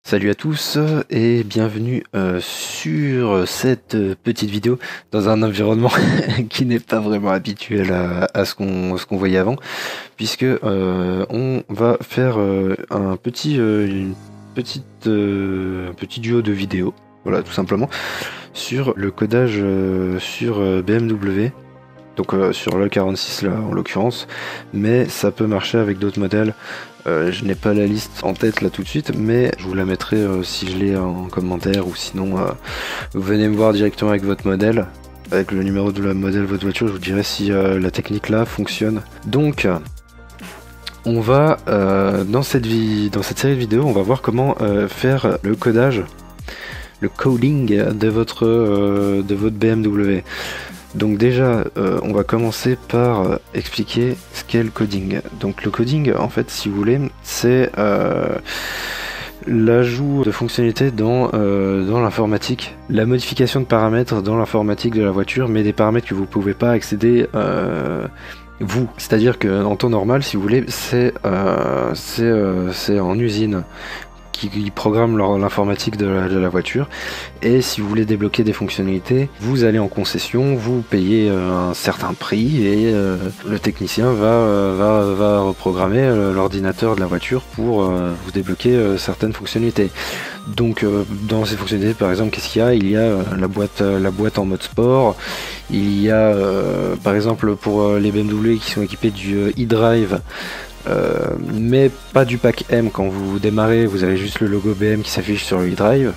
Salut à tous et bienvenue sur cette petite vidéo dans un environnement qui n'est pas vraiment habituel à ce qu'on voyait avant, puisque on va faire un petit duo de vidéos, voilà, tout simplement sur le codage sur BMW. Donc sur le 46 là en l'occurrence, mais ça peut marcher avec d'autres modèles. Je n'ai pas la liste en tête là tout de suite, mais je vous la mettrai si je l'ai en commentaire, ou sinon vous venez me voir directement avec votre modèle, avec le numéro de la modèle de votre voiture, je vous dirai si la technique là fonctionne. Donc on va dans cette série de vidéos, on va voir comment faire le codage, le coding de votre BMW. Donc déjà, on va commencer par expliquer ce qu'est le coding. Donc le coding, en fait, si vous voulez, c'est l'ajout de fonctionnalités dans l'informatique, la modification de paramètres dans l'informatique de la voiture, mais des paramètres que vous ne pouvez pas accéder vous. C'est-à-dire qu'en temps normal, si vous voulez, c'est en usine qui programme l'informatique de la voiture, et si vous voulez débloquer des fonctionnalités, vous allez en concession, vous payez un certain prix, et le technicien va reprogrammer l'ordinateur de la voiture pour vous débloquer certaines fonctionnalités. Donc dans ces fonctionnalités, par exemple, qu'est-ce qu'il y a ? Il y a la boîte en mode sport, il y a par exemple pour les BMW qui sont équipés du eDrive, mais pas du pack M. Quand vous démarrez, vous avez juste le logo BM qui s'affiche sur le eDrive,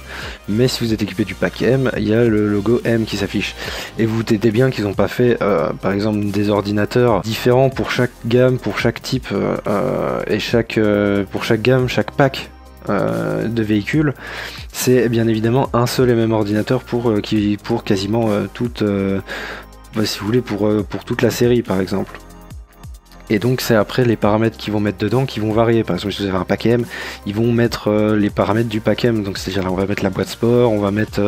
mais si vous êtes équipé du pack M, il y a le logo M qui s'affiche. Et vous vous doutez bien qu'ils n'ont pas fait par exemple des ordinateurs différents pour chaque gamme, pour chaque type et pour chaque gamme, chaque pack de véhicules. C'est bien évidemment un seul et même ordinateur pour quasiment toute, si vous voulez, pour toute la série par exemple. Et donc c'est après les paramètres qu'ils vont mettre dedans qui vont varier. Par exemple, si vous avez un pack M, ils vont mettre les paramètres du pack M. Donc c'est-à-dire là, on va mettre la boîte sport, on va mettre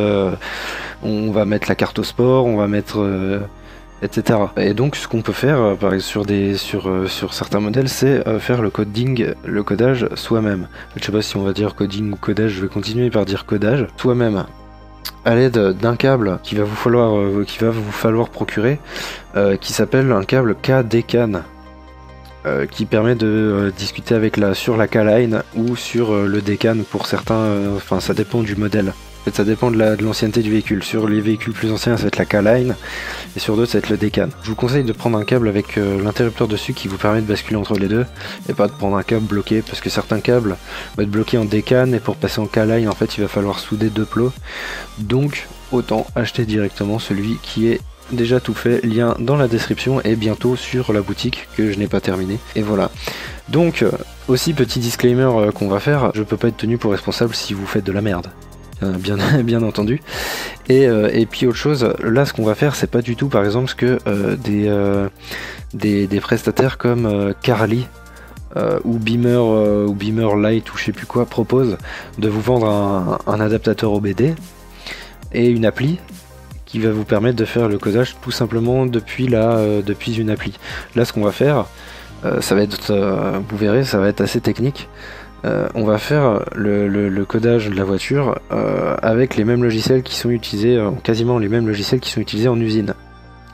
la carte au sport, on va mettre etc. Et donc ce qu'on peut faire sur certains modèles, c'est faire le codage soi-même. Je sais pas si on va dire coding ou codage, je vais continuer par dire codage soi-même, à l'aide d'un câble qui va vous falloir procurer, qui s'appelle un câble KDCAN. Qui permet de discuter sur la K-Line ou sur le DCAN pour certains, enfin ça dépend du modèle. En fait, ça dépend de l'ancienneté du véhicule. Sur les véhicules plus anciens, ça va être la K-Line, et sur d'autres, ça va être le DCAN. Je vous conseille de prendre un câble avec l'interrupteur dessus qui vous permet de basculer entre les deux, et pas de prendre un câble bloqué, parce que certains câbles vont être bloqués en DCAN, et pour passer en K-Line, en fait, il va falloir souder deux plots. Donc, autant acheter directement celui qui est déjà tout fait, lien dans la description et bientôt sur la boutique que je n'ai pas terminé. Et voilà. Donc aussi petit disclaimer qu'on va faire, je peux pas être tenu pour responsable si vous faites de la merde. Bien entendu. Et puis autre chose, là ce qu'on va faire, c'est pas du tout par exemple ce que des prestataires comme Carly ou Beamer Light ou je sais plus quoi proposent de vous vendre un adaptateur OBD et une appli qui va vous permettre de faire le codage tout simplement depuis une appli. Là ce qu'on va faire, ça va être, vous verrez, ça va être assez technique. On va faire le codage de la voiture avec les mêmes logiciels qui sont utilisés, quasiment les mêmes logiciels qui sont utilisés en usine.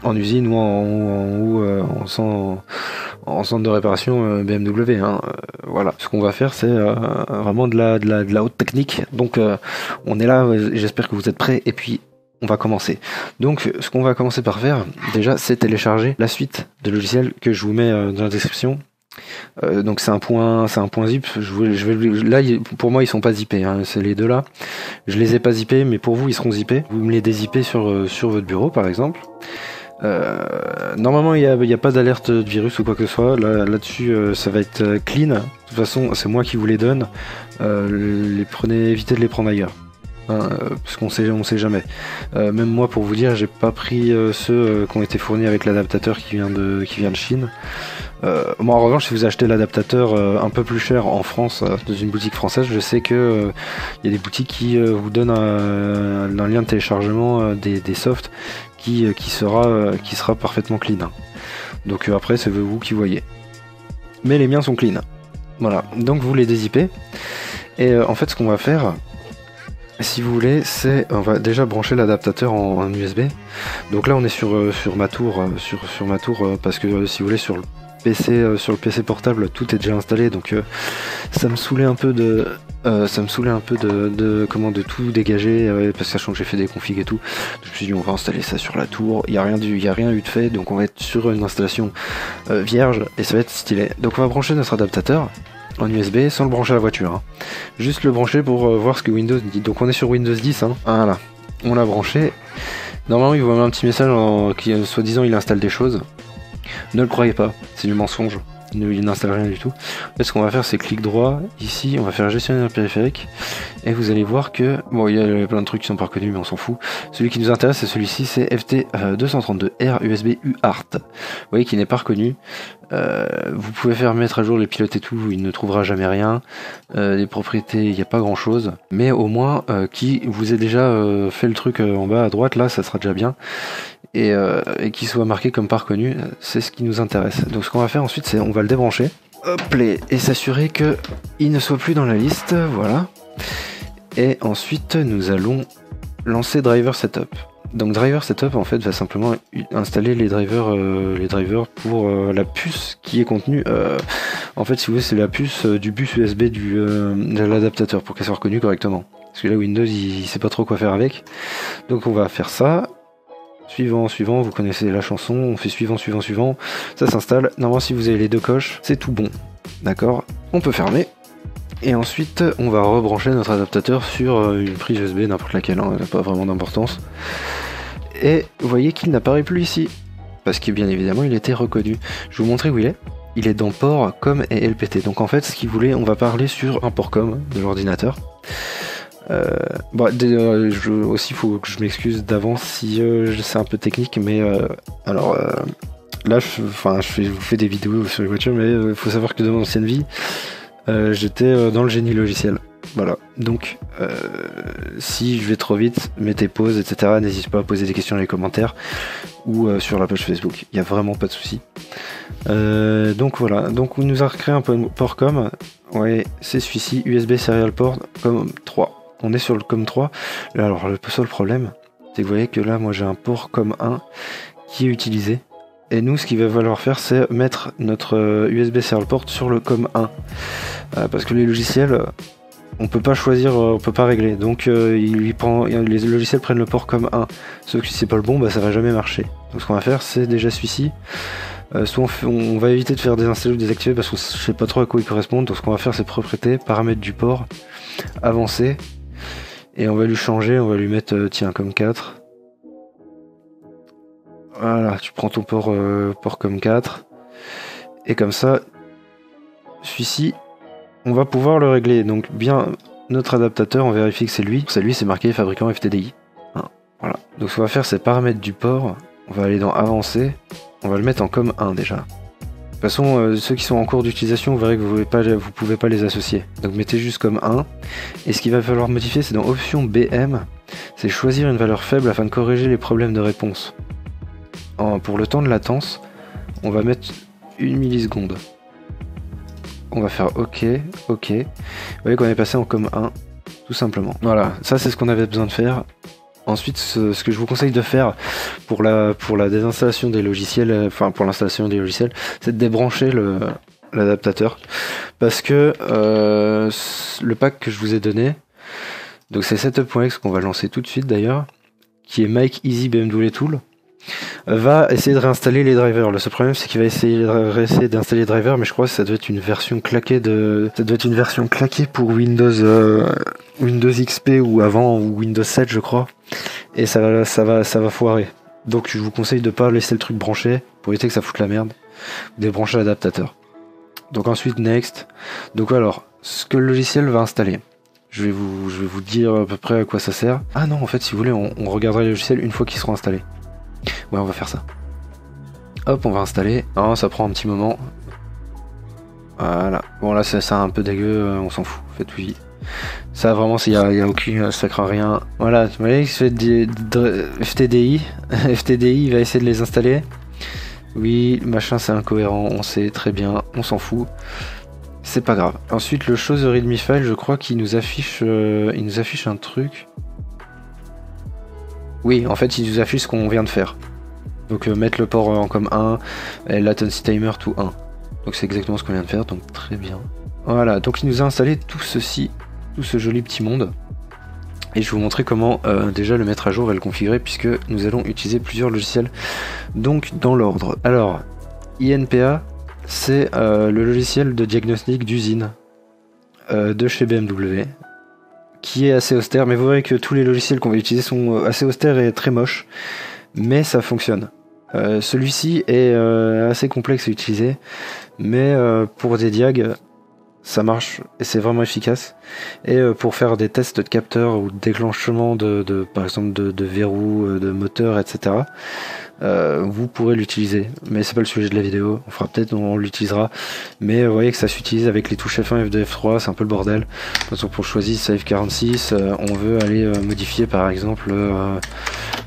En usine ou en centre de réparation BMW. Voilà. Ce qu'on va faire, c'est vraiment de la haute technique. Donc on est là, j'espère que vous êtes prêts, et puis on va commencer. Donc ce qu'on va commencer par faire déjà, c'est télécharger la suite de logiciels que je vous mets dans la description. Donc c'est un point zip. Là pour moi ils sont pas zippés, hein, c'est les deux là. Je les ai pas zippés, mais pour vous ils seront zippés. Vous me les dézippez sur votre bureau par exemple. Normalement il y a pas d'alerte de virus ou quoi que ce soit. Là-dessus ça va être clean. De toute façon c'est moi qui vous les donne. Évitez de les prendre ailleurs. Parce qu'on sait jamais. Même moi, pour vous dire, j'ai pas pris ceux qui ont été fournis avec l'adaptateur qui vient de Chine. Moi, en revanche, si vous achetez l'adaptateur un peu plus cher en France, dans une boutique française, je sais que y a des boutiques qui vous donnent un lien de téléchargement des softs qui sera parfaitement clean. Donc après, c'est vous qui voyez. Mais les miens sont clean. Voilà. Donc vous les dézippez. Et en fait ce qu'on va faire, si vous voulez, c'est on va déjà brancher l'adaptateur en USB. Donc là on est sur ma tour, sur ma tour, parce que si vous voulez sur le PC portable tout est déjà installé, donc ça me saoulait un peu de de tout dégager, parce que sachant que j'ai fait des configs et tout. Je me suis dit on va installer ça sur la tour, il y a rien eu de fait, donc on va être sur une installation vierge et ça va être stylé. Donc on va brancher notre adaptateur en USB sans le brancher à la voiture, hein. Juste le brancher pour voir ce que Windows dit. Donc on est sur Windows 10, hein. Voilà, on l'a branché. Normalement il vous met un petit message qui soi-disant il installe des choses. Ne le croyez pas, c'est du mensonge. Il n'installe rien du tout. En fait, ce qu'on va faire, c'est clic droit. Ici, on va faire gestionnaire périphérique. Et vous allez voir que, bon, il y a plein de trucs qui sont pas reconnus, mais on s'en fout. Celui qui nous intéresse, c'est celui-ci, c'est FT232R USB UART. Vous voyez qu'il n'est pas reconnu. Vous pouvez faire mettre à jour les pilotes et tout, il ne trouvera jamais rien. Les propriétés, il n'y a pas grand chose. Mais au moins, qui vous ait déjà fait le truc en bas à droite, là, ça sera déjà bien. Et qu'il soit marqué comme pas reconnu, c'est ce qui nous intéresse. Donc ce qu'on va faire ensuite, c'est on va le débrancher, hop, et s'assurer que il ne soit plus dans la liste, voilà. Et ensuite nous allons lancer driver setup. Donc driver setup en fait va simplement installer les drivers pour la puce qui est contenue. En fait si vous voulez c'est la puce du bus USB de l'adaptateur pour qu'elle soit reconnue correctement. Parce que là Windows il sait pas trop quoi faire avec. Donc on va faire ça. Suivant, vous connaissez la chanson, on fait suivant, ça s'installe. Normalement si vous avez les deux coches, c'est tout bon. D'accord, on peut fermer. Et ensuite on va rebrancher notre adaptateur sur une prise USB, n'importe laquelle, hein, elle n'a pas vraiment d'importance. Et vous voyez qu'il n'apparaît plus ici, parce que bien évidemment il était reconnu. Je vais vous montrer où il est. Il est dans port COM et LPT. Donc en fait ce qu'il voulait, on va parler sur un port COM de l'ordinateur. Aussi il faut que je m'excuse d'avance si c'est un peu technique, mais là je vous fais des vidéos sur les voitures, mais il faut savoir que dans mon ancienne vie j'étais dans le génie logiciel, voilà. Donc si je vais trop vite, mettez pause, etc. N'hésitez pas à poser des questions dans les commentaires ou sur la page Facebook, il n'y a vraiment pas de souci. Donc voilà, donc on nous a recréé un port COM, ouais c'est celui-ci, USB Serial Port COM 3. On est sur le COM 3. Alors le seul problème, c'est que vous voyez que là, moi j'ai un port COM 1 qui est utilisé. Et nous, ce qu'il va falloir faire, c'est mettre notre USB Serial Port sur le COM 1. Parce que les logiciels, on peut pas choisir, on peut pas régler. Donc les logiciels prennent le port COM 1. Sauf que si c'est pas le bon, bah, ça va jamais marcher. Donc ce qu'on va faire, c'est déjà celui-ci. Soit on va éviter de faire désinstaller ou désactiver parce que je sais pas trop à quoi il correspond. Donc ce qu'on va faire, c'est propriété, paramètres du port, avancer. Et on va lui changer, on va lui mettre tiens comme 4. Voilà, tu prends ton port comme 4. Et comme ça, celui-ci, on va pouvoir le régler. Donc bien notre adaptateur, on vérifie que c'est lui. C'est lui, c'est marqué fabricant FTDI. Hein, voilà. Donc ce qu'on va faire, c'est paramètres du port. On va aller dans avancer. On va le mettre en COM 1 déjà. De toute façon, ceux qui sont en cours d'utilisation, vous verrez que vous pouvez pas les associer. Donc mettez juste comme 1. Et ce qu'il va falloir modifier, c'est dans option BM, c'est choisir une valeur faible afin de corriger les problèmes de réponse. Pour le temps de latence, on va mettre 1 milliseconde. On va faire OK. Vous voyez qu'on est passé en COM 1, tout simplement. Voilà, ça c'est ce qu'on avait besoin de faire. Ensuite, ce que je vous conseille de faire pour la désinstallation des logiciels, pour l'installation des logiciels, c'est de débrancher l'adaptateur. Parce que le pack que je vous ai donné, donc c'est setup.exe qu'on va lancer tout de suite d'ailleurs, qui est Make Easy BMW Tool, va essayer de réinstaller les drivers. Le seul problème c'est qu'il va essayer d'installer les drivers, mais je crois que ça doit être une version claquée pour Windows XP ou avant, ou Windows 7 je crois, et ça va foirer. Donc je vous conseille de pas laisser le truc branché pour éviter que ça foute la merde. Débrancher l'adaptateur. Donc ensuite next. Donc alors ce que le logiciel va installer, je vais vous dire à peu près à quoi ça sert. Ah non, en fait si vous voulez on regardera les logiciels une fois qu'ils seront installés. Ouais, on va faire ça. Hop, on va installer. Oh, ça prend un petit moment. Voilà. Bon là c'est un peu dégueu, on s'en fout. Faites oui. Ça vraiment, il y a aucun, ça craint rien. Voilà, vous voyez que je fais FTDI. FTDI, il va essayer de les installer. Oui, machin c'est incohérent, on sait très bien, on s'en fout. c'est pas grave. Ensuite, le show the readme file, je crois qu'il nous affiche un truc. Oui, en fait, il nous affiche ce qu'on vient de faire. Donc mettre le port en comme 1 et latency timer to 1. Donc c'est exactement ce qu'on vient de faire, donc très bien. Voilà, donc il nous a installé tout ceci, tout ce joli petit monde. Et je vais vous montrer comment déjà le mettre à jour et le configurer, puisque nous allons utiliser plusieurs logiciels. Donc dans l'ordre. Alors, INPA, c'est le logiciel de diagnostic d'usine de chez BMW, qui est assez austère, mais vous verrez que tous les logiciels qu'on va utiliser sont assez austères et très moches, mais ça fonctionne. Celui-ci est assez complexe à utiliser, mais pour des diags, ça marche et c'est vraiment efficace. Et pour faire des tests de capteurs ou de déclenchement par exemple de verrous, de moteurs, etc., vous pourrez l'utiliser. Mais c'est pas le sujet de la vidéo, on l'utilisera. Mais vous voyez que ça s'utilise avec les touches F1 et F2, F3, c'est un peu le bordel. Donc pour choisir Save46, on veut aller modifier par exemple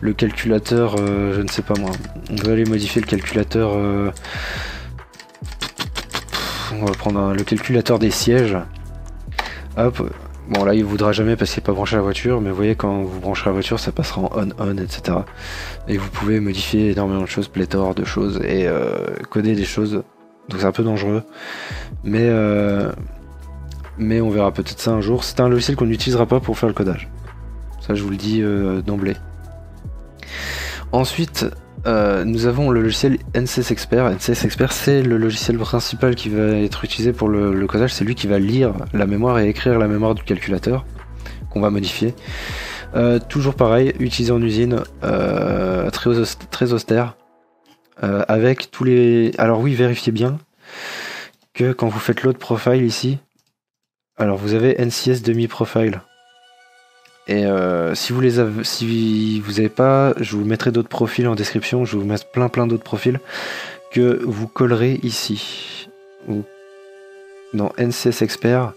le calculateur, je ne sais pas moi. On veut aller modifier le calculateur... on va prendre le calculateur des sièges. Hop. Bon là il voudra jamais parce qu'il n'est pas branché à la voiture, mais vous voyez quand vous branchez la voiture ça passera en on, etc. Et vous pouvez modifier énormément de choses, pléthore de choses, et coder des choses. Donc c'est un peu dangereux. Mais on verra peut-être ça un jour. C'est un logiciel qu'on n'utilisera pas pour faire le codage. Ça je vous le dis d'emblée. Ensuite, nous avons le logiciel NCS Expert. NCS Expert, c'est le logiciel principal qui va être utilisé pour le codage. C'est lui qui va lire la mémoire et écrire la mémoire du calculateur qu'on va modifier. Toujours pareil, utilisé en usine, très austère, avec tous les... Alors oui, vérifiez bien que quand vous faites load profile ici, alors vous avez NCS demi profile. Et si vous avez pas, je vous mettrai d'autres profils en description, je vais vous mettre plein d'autres profils que vous collerez ici. Dans NCS Expert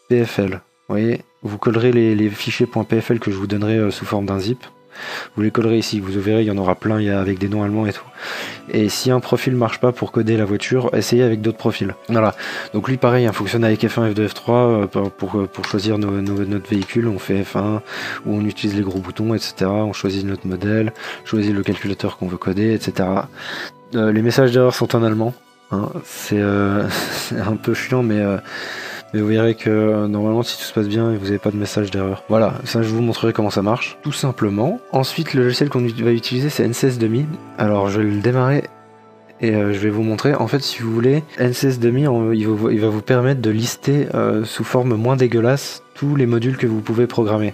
PFL. Vous voyez, vous collerez les fichiers .pfl que je vous donnerai sous forme d'un zip. Vous les collerez ici, vous verrez, il y en aura plein, avec des noms allemands et tout. Et si un profil marche pas pour coder la voiture, essayez avec d'autres profils. Voilà. Donc lui pareil, il fonctionne avec F1, F2, F3 pour choisir notre véhicule. On fait F1 où on utilise les gros boutons, etc. On choisit notre modèle, choisit le calculateur qu'on veut coder, etc. Les messages d'erreur sont en allemand. Hein. C'est un peu chiant, mais vous verrez que normalement si tout se passe bien vous n'avez pas de message d'erreur. Voilà, ça je vous montrerai comment ça marche, tout simplement. Ensuite le logiciel qu'on va utiliser c'est NCS Dummy. Alors je vais le démarrer et je vais vous montrer. En fait si vous voulez, NCS Dummy il va vous permettre de lister sous forme moins dégueulasse tous les modules que vous pouvez programmer.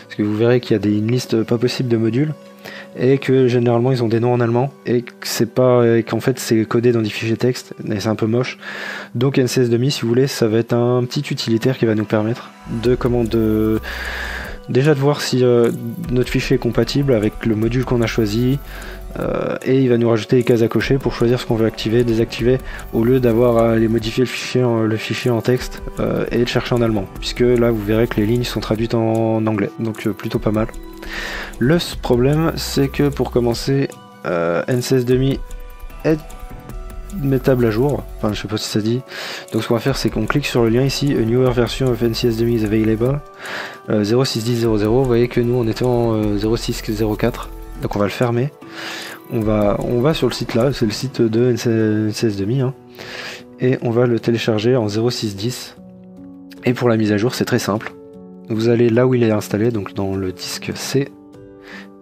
Parce que vous verrez qu'il y a une liste pas possible de modules, et que généralement ils ont des noms en allemand, et qu'en fait c'est codé dans des fichiers texte, et c'est un peu moche. Donc NCS Dummy, si vous voulez, ça va être un petit utilitaire qui va nous permettre déjà de voir si notre fichier est compatible avec le module qu'on a choisi, et il va nous rajouter des cases à cocher pour choisir ce qu'on veut activer, désactiver, au lieu d'avoir à aller modifier le fichier en texte et le chercher en allemand, puisque là vous verrez que les lignes sont traduites en anglais, donc plutôt pas mal. Le problème c'est que pour commencer, NCS Dummy est mettable à jour, enfin je sais pas si ça dit. Donc ce qu'on va faire c'est qu'on clique sur le lien ici, a newer version of NCS Dummy is available, 061000. Vous voyez que nous on était en 0604, donc on va le fermer. On va sur le site là, c'est le site de NCS Dummy, hein, et on va le télécharger en 0610. Et pour la mise à jour c'est très simple. Vous allez là où il est installé, donc dans le disque C,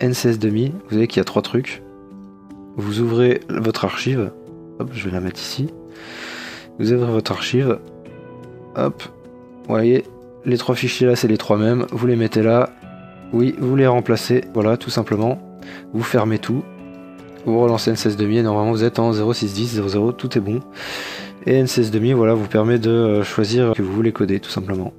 NCS Dummy, vous voyez qu'il y a 3 trucs. Vous ouvrez votre archive, hop, je vais la mettre ici. Vous ouvrez votre archive, hop, vous voyez, les 3 fichiers là, c'est les 3 mêmes, vous les mettez là, oui, vous les remplacez, voilà, tout simplement. Vous fermez tout, vous relancez NCS Dummy, et normalement vous êtes en 061000, tout est bon. Et NCS Dummy, voilà, vous permet de choisir que vous voulez coder, tout simplement.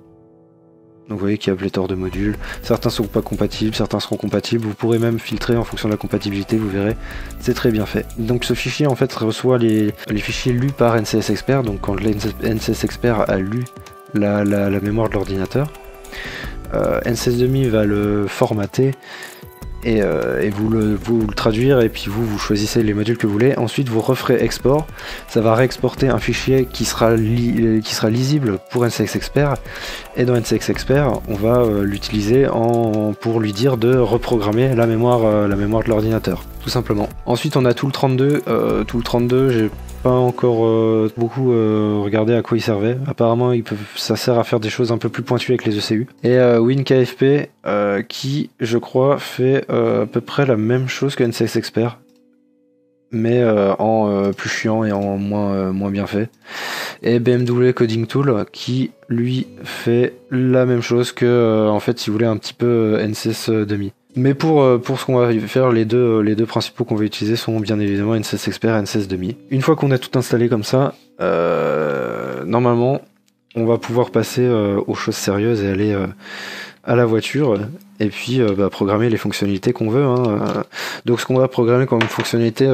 Donc vous voyez qu'il y a pléthore de modules, certains sont pas compatibles, certains seront compatibles, vous pourrez même filtrer en fonction de la compatibilité, vous verrez, c'est très bien fait. Donc ce fichier en fait reçoit les fichiers lus par NCS Expert, donc quand NCS Expert a lu la mémoire de l'ordinateur, NCS Dummy va le formater et vous le traduire, et puis vous choisissez les modules que vous voulez. Ensuite vous referez export, ça va réexporter un fichier qui sera lisible pour NCX Expert, et dans NCX Expert on va l'utiliser pour lui dire de reprogrammer la mémoire de l'ordinateur, tout simplement. Ensuite on a Tool 32, j'ai pas encore beaucoup regardé à quoi il servait. Apparemment ça sert à faire des choses un peu plus pointues avec les ECU. Et WinKFP qui je crois fait à peu près la même chose que NCX Expert, mais en plus chiant et en moins bien fait. Et BMW Coding Tool qui lui fait la même chose que en fait si vous voulez un petit peu NCS demi. Mais pour ce qu'on va faire, les deux principaux qu'on va utiliser sont bien évidemment NCS Expert et NCS demi. Une fois qu'on a tout installé comme ça, normalement on va pouvoir passer aux choses sérieuses et aller à la voiture, et puis programmer les fonctionnalités qu'on veut, hein. Donc ce qu'on va programmer comme fonctionnalité,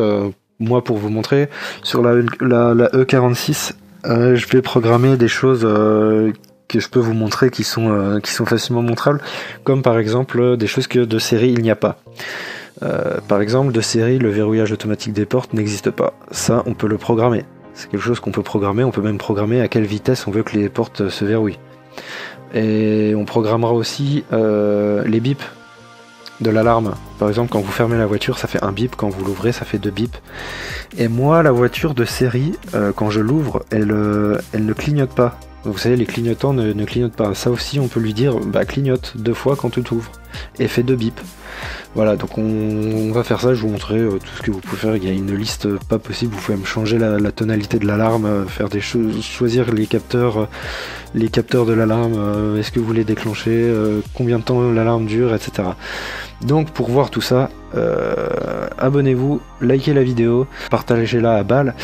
moi pour vous montrer, sur la E46, je vais programmer des choses que je peux vous montrer qui sont facilement montrables, comme par exemple des choses que de série il n'y a pas. Par exemple, de série, le verrouillage automatique des portes n'existe pas. Ça, on peut le programmer. C'est quelque chose qu'on peut programmer. On peut même programmer à quelle vitesse on veut que les portes se verrouillent. Et on programmera aussi les bips de l'alarme. Par exemple, quand vous fermez la voiture, ça fait un bip. Quand vous l'ouvrez, ça fait 2 bips. Et moi, la voiture de série, quand je l'ouvre, elle ne clignote pas. Vous savez, les clignotants ne clignotent pas. Ça aussi, on peut lui dire, clignote 2 fois quand tu t'ouvres. Et fait 2 bips. Voilà, donc on va faire ça, je vous montrerai tout ce que vous pouvez faire. Il y a une liste pas possible, vous pouvez même changer la tonalité de l'alarme, faire des choses, choisir les capteurs de l'alarme, est-ce que vous les déclenchez, combien de temps l'alarme dure, etc. Donc pour voir tout ça, abonnez-vous, likez la vidéo, partagez-la à balle.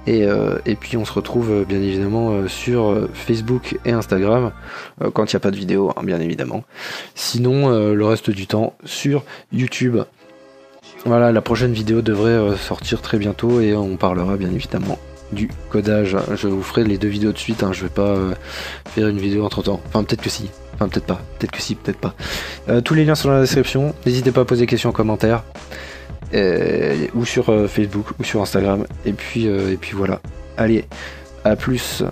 Et puis on se retrouve bien évidemment sur Facebook et Instagram quand il n'y a pas de vidéo, hein, bien évidemment. Sinon le reste du temps sur YouTube. Voilà, la prochaine vidéo devrait sortir très bientôt et on parlera bien évidemment du codage. Je vous ferai les 2 vidéos de suite, hein, je vais pas faire une vidéo entre temps. Enfin peut-être que si, enfin peut-être pas, peut-être que si, peut-être pas. Tous les liens sont dans la description, n'hésitez pas à poser des questions en commentaire. Ou sur Facebook ou sur Instagram, et puis voilà, allez, à plus.